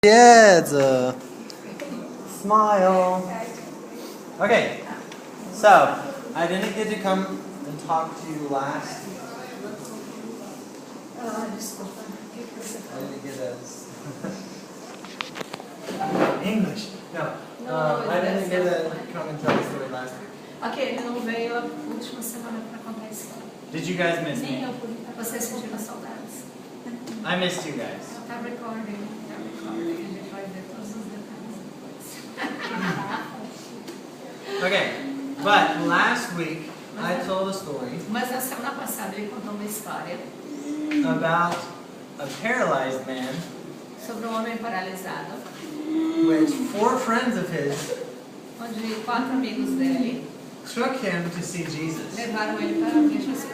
Yeah, smile. Okay, so I didn't get to come and talk to you last. I didn't get English. No, I didn't get to come and tell the story last week. Ok, ele não veio a última semana para contar a história. Did you guys miss Nem me? eu pude. Vocês sentiram saudades? I missed you guys. Tá recording, a gente vai ver todos os detalhes. Okay, but last week I told a story Mas na semana passada ele contou uma história about a paralyzed man, sobre um homem paralisado, which 4 friends of his onde 4 amigos dele took him to see Jesus. levaram ele para ver Jesus.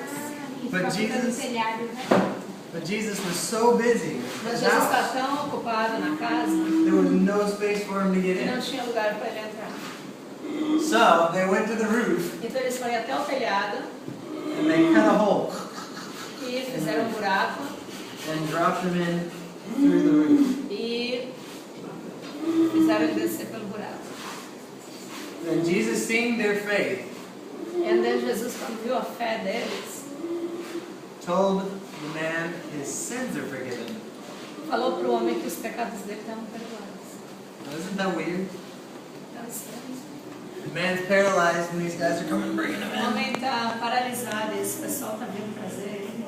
But Jesus was so busy with Mas his Jesus está house, tão ocupado na casa there was no space for him to get que não in. tinha lugar para ele entrar. So they went to the roof Então eles foram até o telhado and they cut a hole e fizeram um buraco and dropped him in through the roof. e fizeram ele descer pelo buraco. And Jesus, seeing their faith, E aí Jesus, quando viu a fé deles, told the man his sins are forgiven. falou para o homem que os pecados dele estavam perdoados. Now, isn't that weird? Então, estranho. The man's paralyzed and these guys are coming bringing him O in. homem está paralisado e esse pessoal está vindo trazer ele.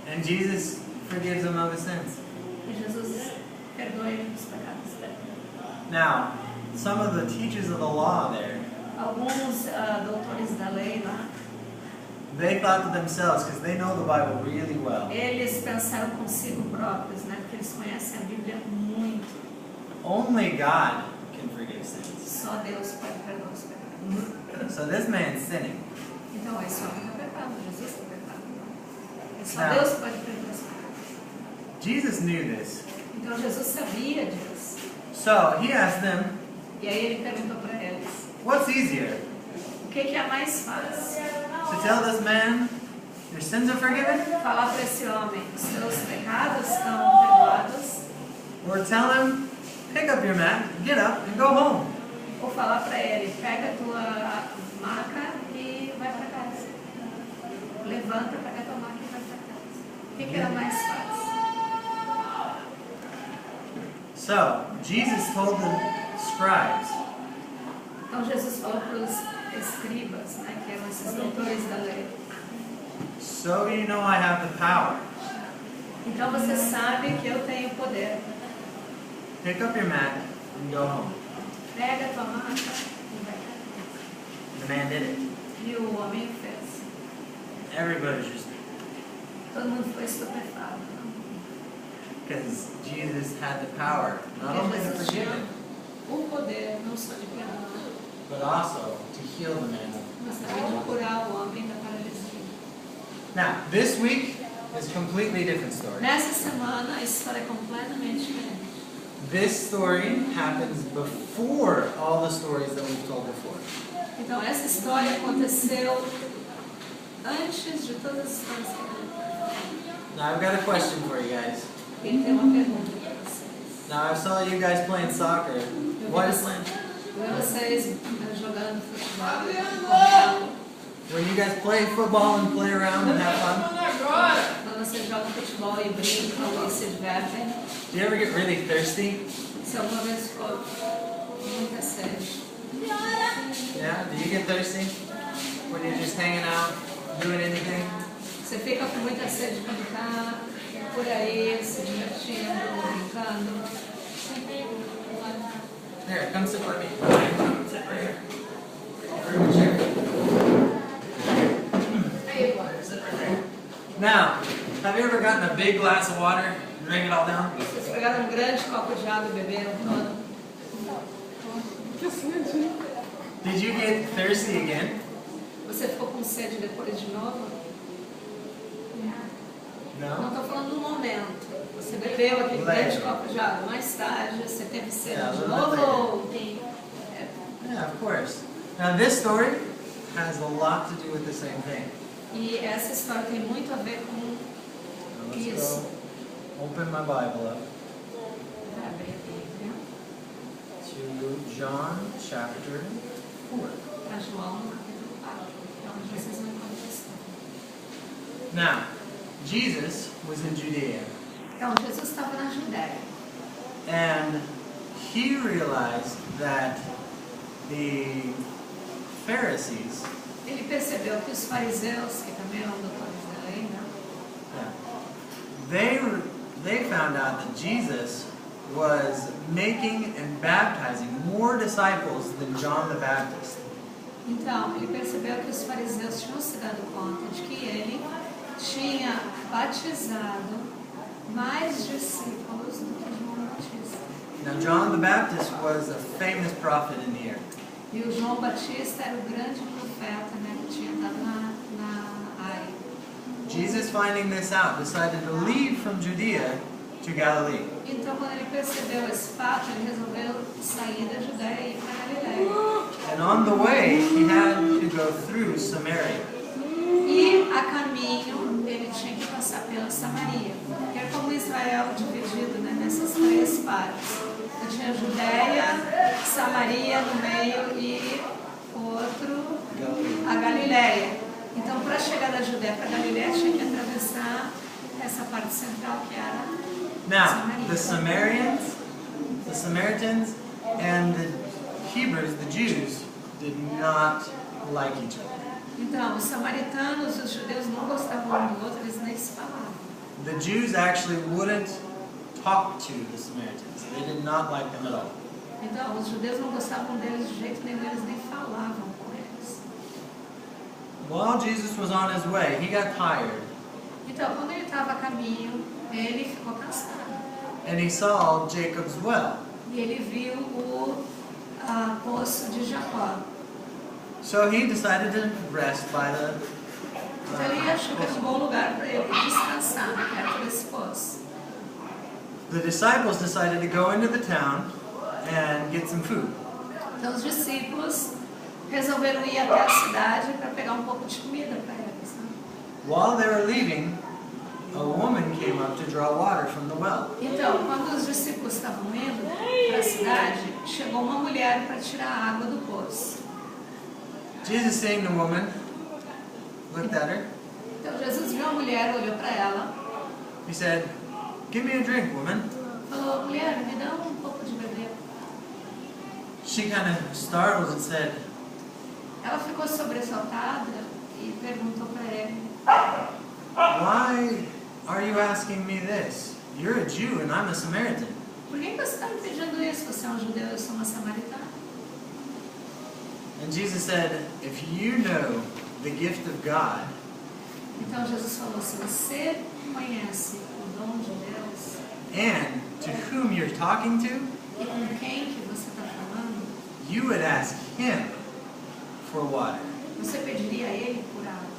And Jesus forgives him of his sins. E Jesus perdoa ele dos pecados dele. Now, some of the teachers of the law there, Alguns doutores da lei lá, they thought to themselves, because they know the Bible really well, eles pensaram consigo próprios, né? Porque eles conhecem a Bíblia muito. only God can forgive sins. Só Deus pode perdoar os pecados. So this man's sinning. Então, esse homem está pecado, Jesus está pecado. Só Não. Deus pode perdoar os pecados. Jesus knew this. Então, Jesus sabia disso. So he asked them, E aí ele perguntou para eles, what's easier? o que é mais fácil? To tell this man, your sins are forgiven? Falar para esse homem, os seus pecados estão perdoados? Or tell him, pick up your mat, get up, and go home? Ou falar para ele, pega a tua maca e vai para casa. Levanta, pega a tua maca e vai para casa. O que era mais fácil? So, Jesus told the scribes, Então Jesus falou para os escribas, né, que eram esses doutores da lei. so you know I have the power. Então você sabe que eu tenho poder. Pick up your mat and go home. Pega a tua maca e vai para casa. The man did it. E o homem fez. Everybody's just, Todo mundo foi estupefato. because Jesus had the power, not only Porque to Jesus forgive tinha him, o poder, não só de perdoar, but also to heal the man. mas também de curar o homem da paralisia. Now, this week is a completely different story. Nessa semana a história é completamente diferente. This story happens before all the stories that we've told before. Então essa história aconteceu antes de todas as histórias que eu Now, I've got a question for you guys. Ele tem uma pergunta para vocês. Now, I saw you guys playing soccer. What is, Vocês jogando futebol, correndo. when you guys play football and play around and have fun, Quando vocês jogam futebol e brincam e se divertem, do you ever get really thirsty? se alguma vez ficou muita sede. Yeah? Do you get thirsty when you're just hanging out, doing anything? Você fica com muita sede quando está por aí, se divertindo, brincando. Here, come sit by me. Come sit right here. Bring a chair. Sit right there. Now, have you ever gotten a big glass of water and drank it all down? Vocês pegaram um grande copo de água e beberam todo. Did you get thirsty again? Você ficou com sede depois de novo? Não No? estou falando do momento. Você bebeu aquele grande copo de água. Mais tarde, você teve sede de novo ou tem... Yeah, of course. Now, this story has a lot to do with the same thing. E essa história tem muito a ver com Now, let's isso. go open my Bible up. Vai abrir a Bíblia. John chapter 4. Para João, no capítulo 4. Então, Jesus não contestou. Now, Jesus was in Judea, Então, Jesus estava na Judéia. and he realized that the Pharisees, Ele percebeu que os fariseus, que também eram doutores da lei, né? they found out that Jesus was making and baptizing more disciples than John the Baptist. Então, ele percebeu que os fariseus tinham se dado conta de que ele tinha batizado mais discípulos do que João Batista. Now, John the Baptist was a famous prophet in the area. E o João Batista era o grande profeta, né, que tinha estado na área. Jesus, finding this out, decided to leave from Judea to Galilee. Então, quando ele percebeu esse fato, ele resolveu sair da Judéia e ir para Galiléia. And on the way, he had to go through Samaria. E a caminho, ele tinha que passar pela Samaria. Porque é como Israel dividido, né, nessas três partes. Eu tinha Judéia, Samaria no meio e o outro, a Galiléia. Então, para chegar da Judéia para a Galiléia, tinha que atravessar essa parte central que era Now, the Samaria. Samaritans, and the Hebrews, the Jews, did not like each other. Então, os samaritanos e os judeus não gostavam um do outro, eles nem se falavam. The Jews actually wouldn't talk to the Samaritans. They did not like them at all. Então, os judeus não gostavam deles de jeito nenhum, eles nem falavam com eles. While Jesus was on his way, he got tired, Então, quando ele estava a caminho, ele ficou cansado. and he saw Jacob's well. E ele viu o poço de Jacó. So he decided to rest by the Então, ele achou que era um bom lugar para ele descansar, perto desse poço. The disciples decided to go into the town and get some food. Então, os discípulos resolveram ir até a cidade para pegar um pouco de comida para eles. Né? While they were leaving, a woman came up to draw water from the well. Então, quando os discípulos estavam indo para a cidade, chegou uma mulher para tirar a água do poço. Jesus, seeing the woman, looked at her. Então, Jesus viu a mulher, olhou para ela, He said, "Give me a drink, woman." falou: mulher, me dá um pouco de beber. She kind of startled and said, Ela ficou sobressaltada e perguntou para ele: "Why are you asking me this? You're a Jew and I'm a Samaritan." por que você está me pedindo isso? Você é um judeu, eu sou uma samaritana. And Jesus said, "If you know the gift of God Então Jesus falou: se você conhece o dom de Deus and to whom you're talking to, e com quem que você está falando, you would ask him for water, você pediria a ele por água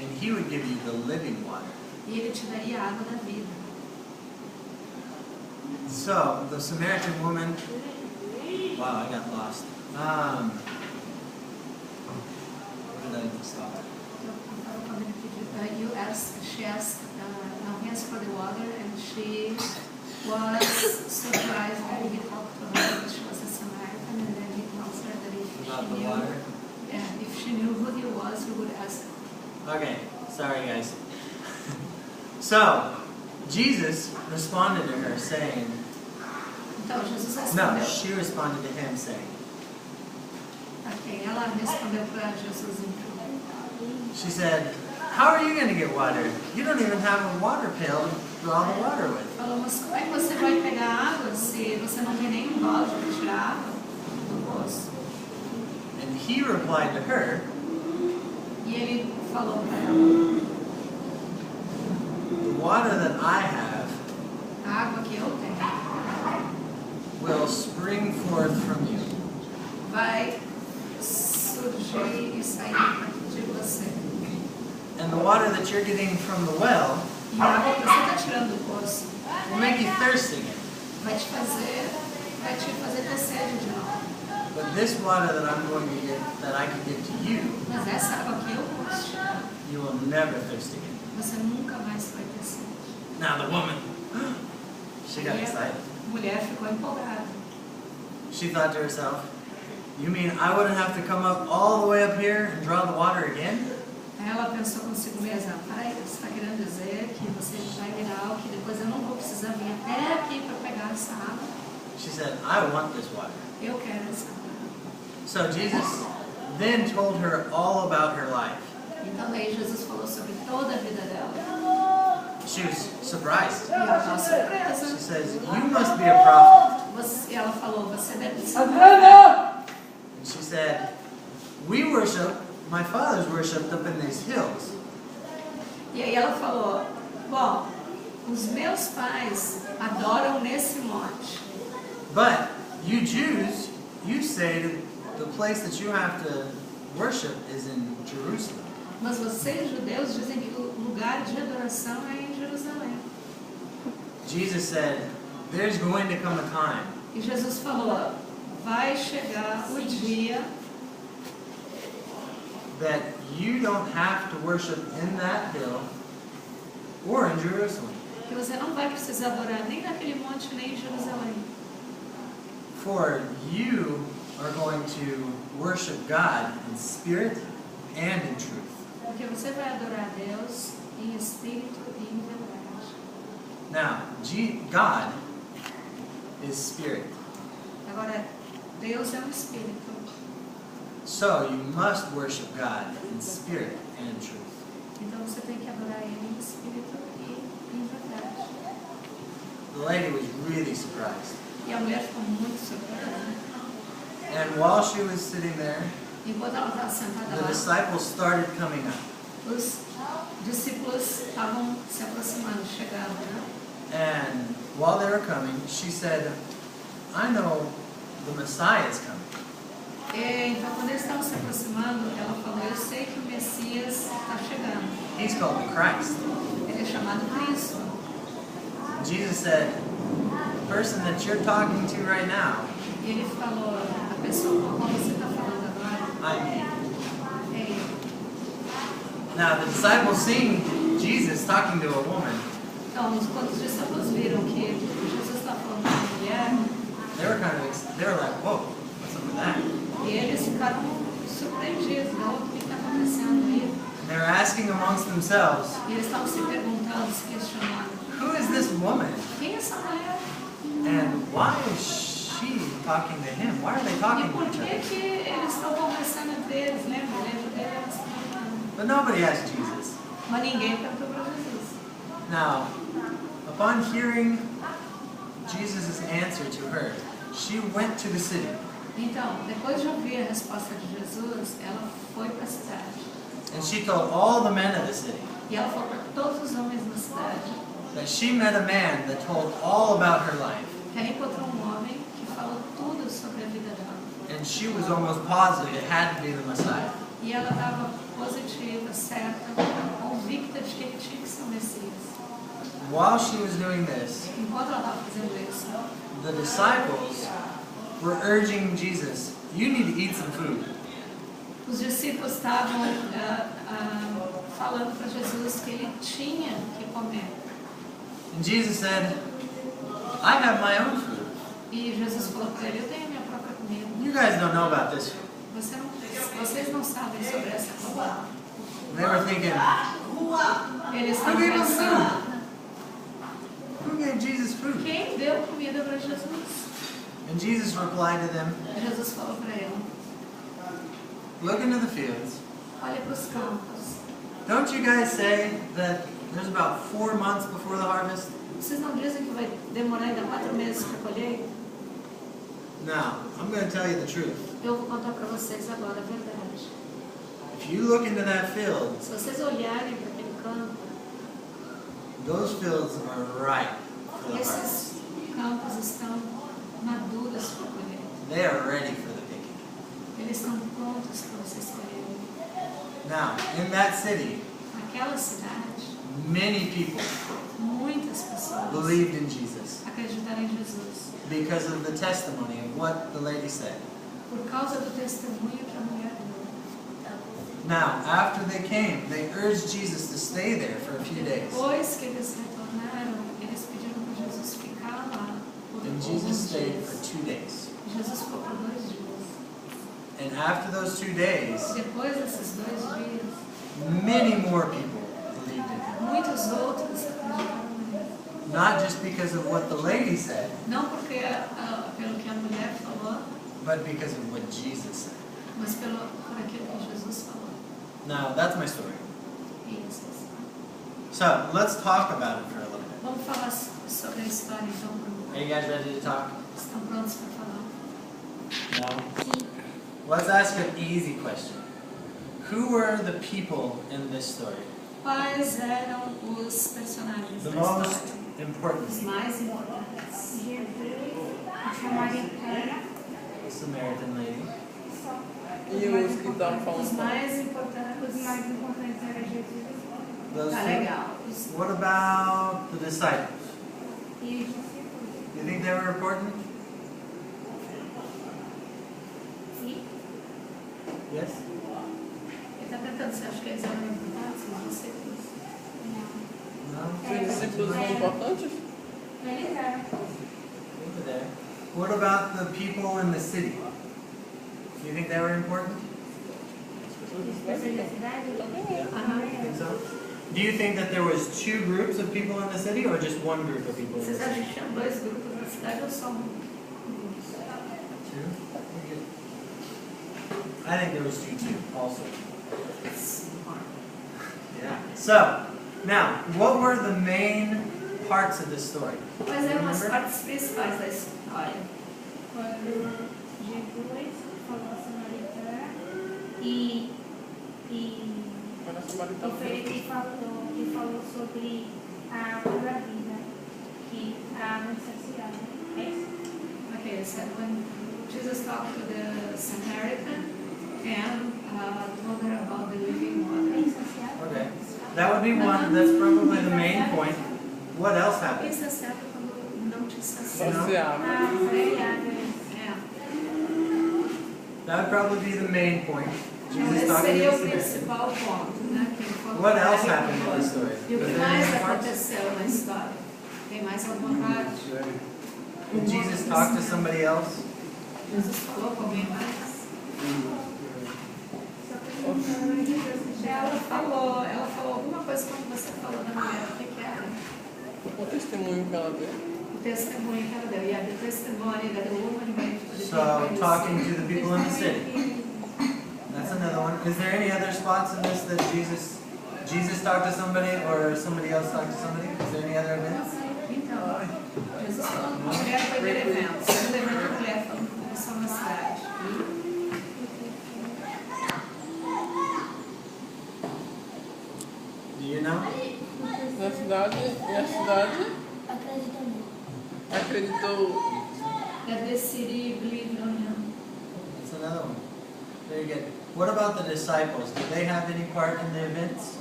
and he would give you the living water." e ele te daria a água da vida. So the Samaritan woman, wow, I got lost. Where did I stop? Então, quando ele pediu, she asked, he asked for the water, and she was surprised that he talked to her that she was a Samaritan, and then he tells her that About the water. if she knew who he was, he would ask her. Okay, sorry guys. So Jesus responded to her saying, Então Jesus no, respondeu. she responded to him saying, Ok, ela respondeu para Jesus então. she said, "How are you going to get water? You don't even have a water pail to draw the water with." Falou: mas como é que você vai pegar água se você não tem nem um balde para tirar água do poço? And he replied to her, E ele falou para ela: "The water that I have a água que eu tenho will spring forth from you, vai surgir e sair de você. and the water that you're getting from the well E a água que você está tirando do poço will make you thirsty again. vai te fazer ter sede de novo. But this water that I'm going to get, that I can give to you, Mas essa água que eu posso tirar, you will never thirst again." você nunca mais vai ter sede. Now the woman, she got E excited. a mulher ficou empolgada. She thought to herself, You mean I wouldn't have to come up all the way up here and draw the water again? Aí ela pensou consigo mesma, pai, você está querendo dizer que você vai virar algo que depois eu não vou precisar vir até aqui para pegar essa água? She said, I want this water. Eu quero essa água. So Jesus then told her all about her life. Então daí Jesus falou sobre toda a vida dela. She was surprised. E ela estava surpresa. She says, you must be a prophet. E ela falou, você deve ser um profeta. And she said, we worship, my fathers worshipped up in these hills. E aí ela falou, bom, os meus pais adoram nesse monte. But you Jews, you say that the place that you have to worship is in Jerusalem. Mas vocês, judeus, dizem que o lugar de adoração é em Jerusalém. Jesus said, there's going to come a time E Jesus falou, vai chegar o dia that you don't have to worship in that hill or in Jerusalem. que você não vai precisar adorar nem naquele monte, nem em Jerusalém. For you are going to worship God in spirit and in truth. Porque você vai adorar a Deus em espírito e em verdade. Now, God is spirit. Agora, Deus é um espírito. So you must worship God in spirit and in truth. Então você tem que adorar Ele em espírito e em verdade. The lady was really surprised. E a mulher ficou muito surpresa. And while she was sitting there, Enquanto ela estava sentada the lá, disciples started coming up. os discípulos estavam se aproximando, chegando, né? And while they were coming, she said, I know the Messiah is coming. Então, quando eles estavam se aproximando, ela falou, eu sei que o Messias está chegando. He's called the Christ. Ele é chamado Cristo. Jesus said, the person that you're talking to right now, E ele falou, a pessoa com a qual você está falando agora, I am. é ele. Now the disciples seeing Jesus talking to a woman, Então, quando os discípulos viram que Jesus está falando com a mulher, they were like, whoa, what's up with that? e eles ficaram surpreendidos, não, o que está acontecendo aí? And they were asking amongst themselves, E eles estavam se perguntando, se questionando, who is this woman? quem é essa mulher? And why is she talking to him? Why are they E talking por to each que other? que eles estão conversando entre eles, lembra? Ele é judeu, eles estão falando. But nobody asked Jesus. Mas ninguém perguntou para Jesus. Now, upon hearing Jesus' answer to her, she went to the city. Então, depois de ouvir a resposta de Jesus, ela foi para a cidade. And she told all the men of the city E ela falou para todos os homens na cidade that she met a man that told all about her life. que ela encontrou um homem que falou tudo sobre a vida dela. And she was almost positive it had to be the Messiah. E ela estava positiva, certa, convicta de que ele tinha que ser o Messias. While she was doing this, Enquanto ela estava fazendo isso, the disciples were urging Jesus, you need to eat some food. os discípulos estavam falando para Jesus que ele tinha que comer. And Jesus said, I have my own food. E Jesus falou para ele, eu tenho a minha própria comida. You guys don't know about this food. Vocês não sabem sobre essa comida. They were thinking, Eles estavam Who gave him pensando, who gave Jesus food? quem deu comida para Jesus? And Jesus replied to them, E Jesus falou para ele, look into the fields. olha para os campos. Don't you guys say that there's about 4 months before the harvest? Vocês não dizem que vai demorar ainda 4 meses para colher? Now, I'm going to tell you the truth. Eu vou contar para vocês agora a verdade. If you look into that field, Se vocês olharem para aquele campo, those fields are ripe for the harvest. esses campos estão maduros para colher. They are ready for the picking. Eles estão prontos para vocês colherem. Now, in that city, Naquela cidade, many people muitas pessoas believed in Jesus acreditaram em Jesus because of the testimony of what the lady said. por causa do testemunho que a mulher deu. Now, after they came, they urged Jesus to stay there for a few days. Depois que eles retornaram, eles pediram para Jesus ficar lá por And alguns Jesus stayed dias. for 2 days. Jesus ficou por 2 dias. after those 2 days, Depois desses 2 dias, many more people believed in him. muitos outros acreditaram nele. Not just because of what the lady said, Não porque pelo que a mulher falou, but because of what Jesus said. mas por aquilo que Jesus falou. Now, that's my story. Isso. So, let's talk about it for a little bit. Vamos falar sobre a história então por um pouco. Are you guys ready to talk? Estão prontos para falar? No? Let's ask an easy question. Who were the people in this story? Quais eram os personagens The da most história? important. Os mais importantes. The Samaritan lady. E os que estavam Os falando. mais importantes. era Jesus Those Tá two. legal. What about the disciples? e os discípulos. Do you think they were important? Sim. Yes? Ele está perguntando se acha que eles eram importantes, os discípulos. No? Os discípulos são importantes? Eles eram. Over there. What about the people in the city? Do you think they were important? As pessoas da cidade. You think so? Do you think that there was 2 groups of people in the city or just one group of people in the Vocês acham city? que tinham 2 grupos na cidade ou só um? 2? I think there was 2 too, also. Yeah. So, now, what were the main parts of this story? Quais eram as Remember? partes principais da história? Quando Jesus falou a samaritana e Para Samaritano. falou sobre a água da vida, que a água saciada. É isso? Okay, so when Jesus talked to the Samaritan and told her about the living water. Insaciável. Okay. That would be one, that's probably the main point. What else happened? Isso é certo quando não te sacia. Saciável. Saciável. É. That would probably be the main point. Jesus Esse talking seria to o the Samaritan. principal ponto, né? Que ele falou What para else ela. happened in the story? E o Was que there mais any parts? aconteceu na história? Tem mais alguma parte? Did Jesus talk to somebody else? Jesus falou com alguém mais? Ela falou alguma coisa como você falou da mulher. O que que era? O testemunho que ela deu. O testemunho que ela deu. Yeah, the testimony that the woman gave to the So, people in the talking city. to the people in the city. That's another one. Is there any other spots in this that Jesus talked to somebody or somebody else talked to somebody? Is there any other events? Então, Jesus falando com a mulher foi ver eventos. Ele levou a mulher falando com o pessoal na cidade. Do you know? Na cidade, e a cidade acreditou. That the city believed on him. That's another one. Very good. What about the disciples? Did they have any part in the events?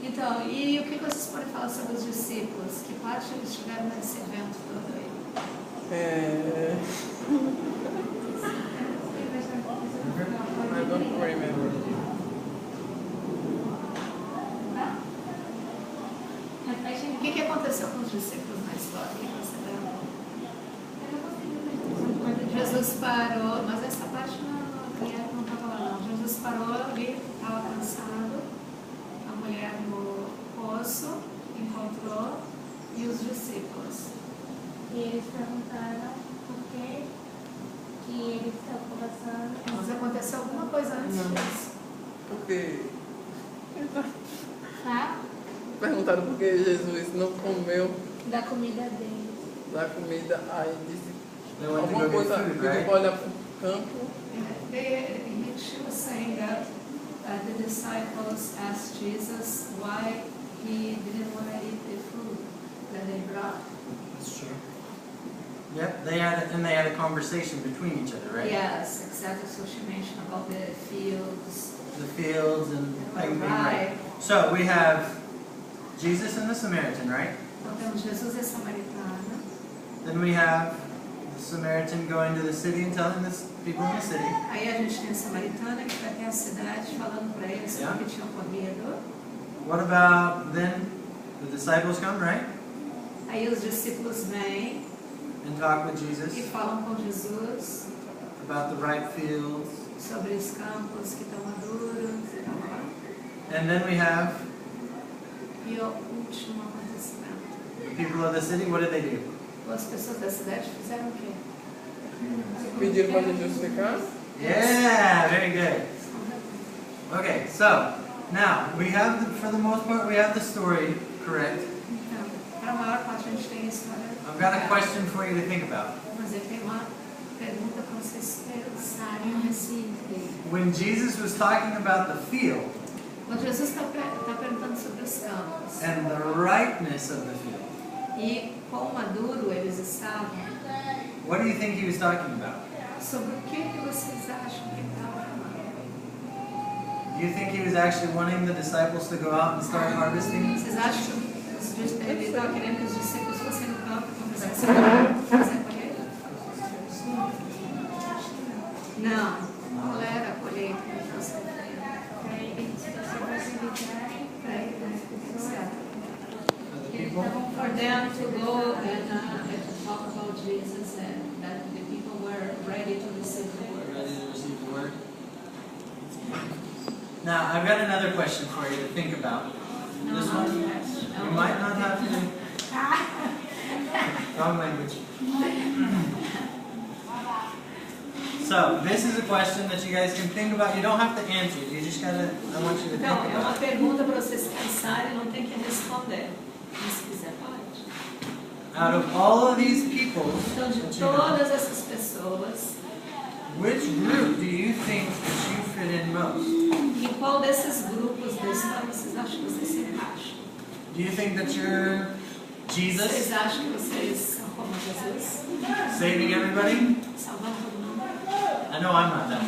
Então, e o que vocês podem falar sobre os discípulos? Que parte eles tiveram nesse evento todo aí? I don't remember. O que aconteceu com os discípulos na história? O que você lembra? Jesus parou, mas essa parte não estava lá não. Jesus parou ali, estava cansado, a mulher no poço, encontrou, e os discípulos. E eles perguntaram por que eles estão conversando. Mas aconteceu alguma coisa antes Não. disso. Porque Tá? perguntaram por que Jesus não comeu Da comida deles. da comida, aí disse They went to alguma go get coisa, food, pediu right? para olhar para o campo. She was saying that the disciples asked Jesus why he didn't want to eat the food that they brought. That's true. Yep, they had a conversation between each other, right? Yes, exactly. So she mentioned about the fields. The fields and things being Right. right. So we have Jesus and the Samaritan, right? Então temos Jesus e a Samaritana. Then we have the Samaritan going to the city and telling the people in the city. Aí a gente tem a Samaritana que vai até a cidade falando para eles Yeah. o que tinham comido. What about then the disciples come, right? Aí os discípulos vêm And talk with e Jesus falam com Jesus about the ripe fields, sobre os campos que estão maduros e tal. And then we have E o último acontecimento. the people of the city. What did they do? As pessoas da cidade fizeram o quê? Pediram para Jesus ficar. Yeah, very good. Okay, so now we have, for the most part, we have the story correct. Então, para a maior parte a gente tem a história. I've got a question for you to think about. Mas eu tenho uma pergunta para vocês pensarem a respeito. When Jesus was talking about the field Quando Jesus está perguntando sobre os campos and the ripeness of the field, e quão maduro eles estavam, what do you think he was talking about? sobre o que vocês acham que ele estava falando? Do you think he was actually wanting the disciples to go out and start harvesting? Vocês acham que ele estava querendo que os discípulos fossem no campo e começassem a fazer a colheita? Não. Qual era a colheita que eles fossem fazer? Para eles se possibilitarem para as pessoas. For the people? For them to go and to talk about Jesus and that the people were ready to receive the word. Ready to receive the word? Now, I've got another question for you to think about. This one, you might not have to. Wrong language. So, this is a question that you guys can think about. You don't have to answer it. You just gotta, I want you to think Então, é uma about it. pergunta para vocês pensarem, não tem que responder. Mas se quiser, pode. Out of all of these people, Então, de that you know, todas essas pessoas, which group do you think that you fit in most? em qual desses grupos da história vocês acham que vocês se encaixam? Do you think that you're Vocês Jesus, acham que vocês são como Jesus? saving everybody? Salvando todo mundo? I know I'm not that.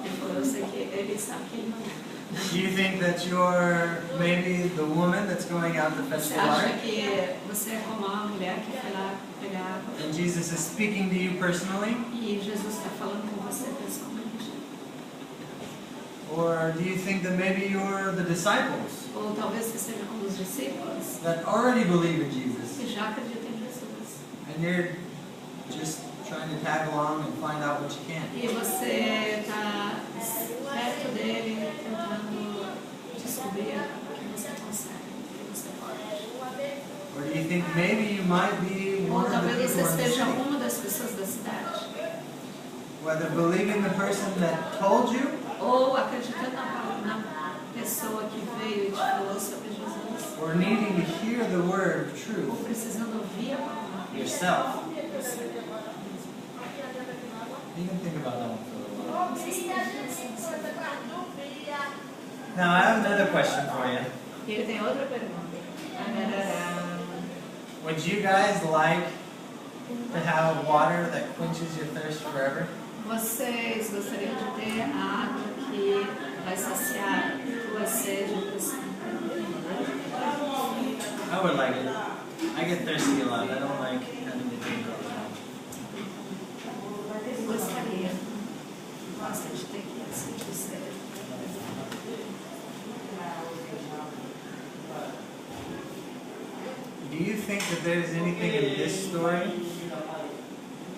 Ele falou, eu sei que ele sabe que ele não é. Do you think that you're maybe the woman that's going out to fetch Você the acha water? que você é como a mulher que foi lá pegar água? And Jesus is speaking to you personally? E Jesus está falando com você pessoalmente? Or do you think that maybe you're the disciples Ou talvez você seja um dos discípulos that already believe in Jesus que já acreditam em Jesus. and you're just trying to tag along and find out what you can? E você está perto dele, tentando descobrir o que você consegue, o que você pode. Or do you think maybe you might be Ou one of the talvez people você in the seja city? uma das pessoas da cidade. Whether believing the person that told you Ou acreditando na pessoa que veio e te falou sobre Jesus. or needing to hear the word of Ou truth precisando ouvir a palavra. yourself. You can think about that one for a while. Now I have another question for you. E ele tem outra pergunta. Would you guys like to have water that quenches your thirst forever? Vocês gostariam de ter a água que vai saciar tua sede para sempre? I would like it. I get thirsty a lot. I don't like having to drink all the time. Gostaria. Gosta de ter que sentir sede. Do you think that there's anything in this story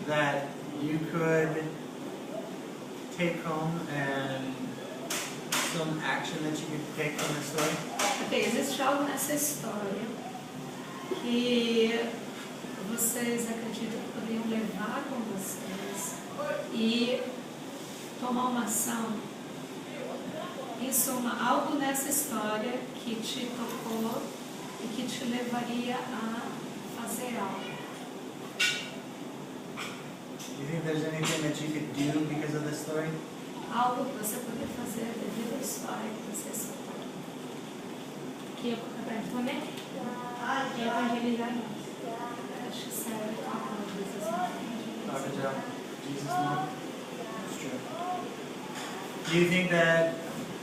that you could take home and some action that you could take from the story? Ok, existe algo nessa história que vocês acreditam que poderiam levar com vocês e tomar uma ação. Em suma, algo nessa história que te tocou e que te levaria a fazer algo. Do you think there's anything that you could do because of this story? Algo que você poderia fazer devido à história que você escutou. Que eu para responder? E evangelizar nós. Acho que serve para vocês. Dr. Joe, Jesus more? It's true. Do you think that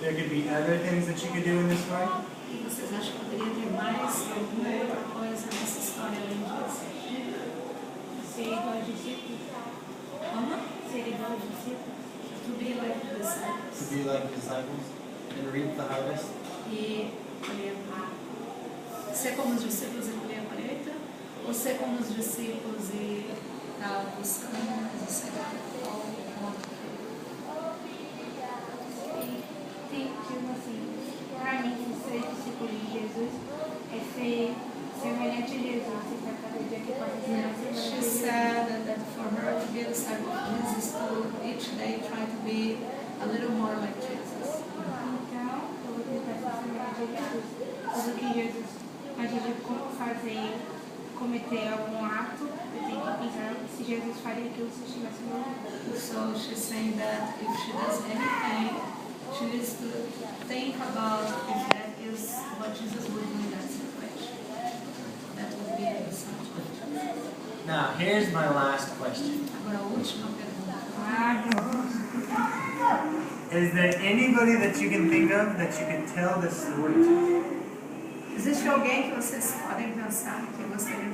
there could be other things that you could do in this story? E vocês acham que poderia ter mais alguma outra coisa nessa história além disso? Ser igual aos discípulos. Como? Ser igual aos discípulos. To be like the To disciples. be like disciples and reap the harvest? E colher a colheita. Ser como os discípulos e colher a colheita? Ou ser como os discípulos e estar buscando mais o Senhor? Ou outro? be a little more like Jesus. Então, eu vou tentar ser semelhante a Jesus. Tudo que Jesus, antes de fazer, cometer algum ato, eu tenho que pensar se Jesus faria aquilo se estivesse no lugar. So she's saying that if she does anything, she needs to think about if that is what Jesus would do in that situation. That would be the subject. Now, here's my last question. Agora a última pergunta. Is there anybody that you can think of that you can tell this story to? Existe alguém que vocês podem pensar que gostaria